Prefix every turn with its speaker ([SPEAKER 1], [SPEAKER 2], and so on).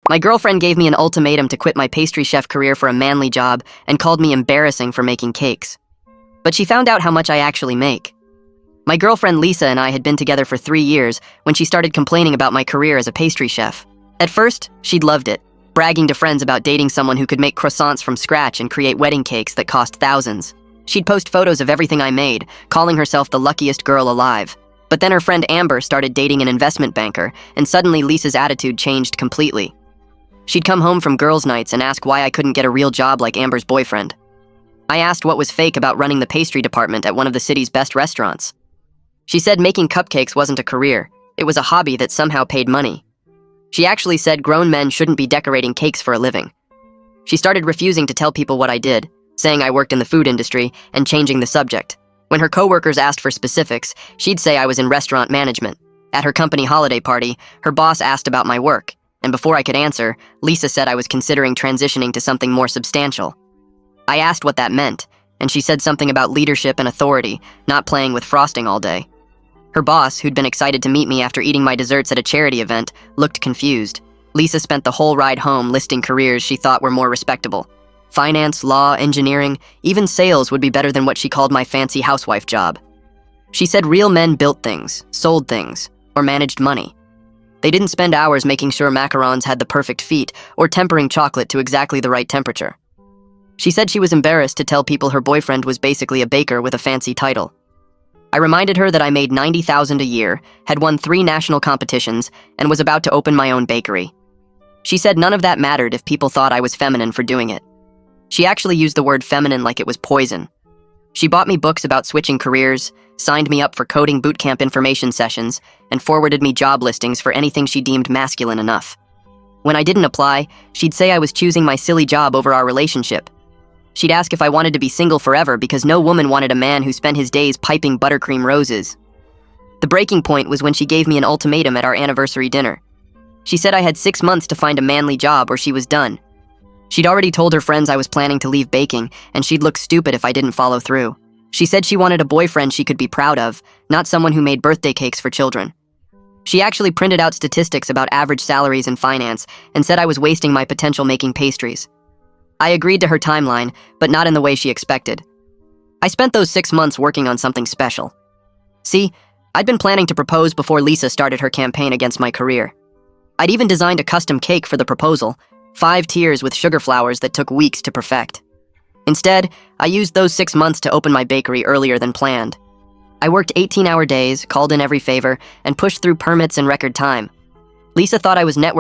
[SPEAKER 1] My girlfriend gave me an ultimatum to quit my pastry chef career for a manly job and called me embarrassing for making cakes. But she found out how much I actually make. My girlfriend Lisa and I had been together for 3 years when she started complaining about my career as a pastry chef. At first, she'd loved it, bragging to friends about dating someone who could make croissants from scratch and create wedding cakes that cost thousands. She'd post photos of everything I made, calling herself the luckiest girl alive. But then her friend Amber started dating an investment banker, and suddenly Lisa's attitude changed completely. She'd come home from girls' nights and ask why I couldn't get a real job like Amber's boyfriend. I asked what was fake about running the pastry department at one of the city's best restaurants. She said making cupcakes wasn't a career, it was a hobby that somehow paid money. She actually said grown men shouldn't be decorating cakes for a living. She started refusing to tell people what I did, saying I worked in the food industry, and changing the subject. When her coworkers asked for specifics, she'd say I was in restaurant management. At her company holiday party, her boss asked about my work, and before I could answer, Lisa said I was considering transitioning to something more substantial. I asked what that meant, and she said something about leadership and authority, not playing with frosting all day. Her boss, who'd been excited to meet me after eating my desserts at a charity event, looked confused. Lisa spent the whole ride home listing careers she thought were more respectable. Finance, law, engineering, even sales would be better than what she called my fancy housewife job. She said real men built things, sold things, or managed money. They didn't spend hours making sure macarons had the perfect feet or tempering chocolate to exactly the right temperature. She said she was embarrassed to tell people her boyfriend was basically a baker with a fancy title. I reminded her that I made $90,000 a year, had won 3 national competitions, and was about to open my own bakery. She said none of that mattered if people thought I was feminine for doing it. She actually used the word feminine like it was poison. She bought me books about switching careers, signed me up for coding bootcamp information sessions, and forwarded me job listings for anything she deemed masculine enough. When I didn't apply, she'd say I was choosing my silly job over our relationship. She'd ask if I wanted to be single forever because no woman wanted a man who spent his days piping buttercream roses. The breaking point was when she gave me an ultimatum at our anniversary dinner. She said I had 6 months to find a manly job or she was done. She'd already told her friends I was planning to leave baking, and she'd look stupid if I didn't follow through. She said she wanted a boyfriend she could be proud of, not someone who made birthday cakes for children. She actually printed out statistics about average salaries in finance and said I was wasting my potential making pastries. I agreed to her timeline, but not in the way she expected. I spent those 6 months working on something special. See, I'd been planning to propose before Lisa started her campaign against my career. I'd even designed a custom cake for the proposal, 5 tiers with sugar flowers that took weeks to perfect. Instead, I used those 6 months to open my bakery earlier than planned. I worked 18-hour days, called in every favor, and pushed through permits in record time. Lisa thought I was networking